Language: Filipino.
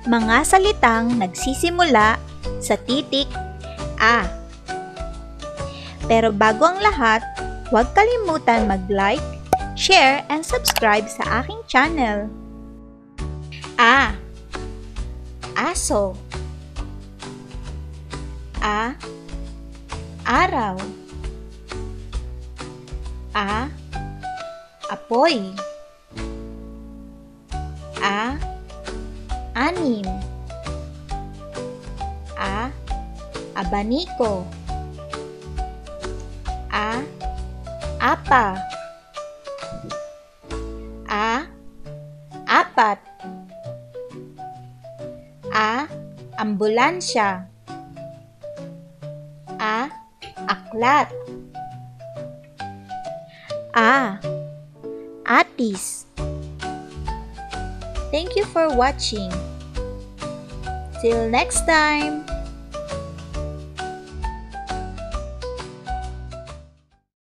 Mga salitang nagsisimula sa titik A. Pero bago ang lahat, huwag kalimutan mag-like, share, and subscribe sa aking channel. A. Aso. A. Araw. A. Apoy. A. Anim. A. Abaniko. A. Apa. A. Apat. A. Ambulansya. A. Aklat. A. Atis. Thank you for watching. Till next time!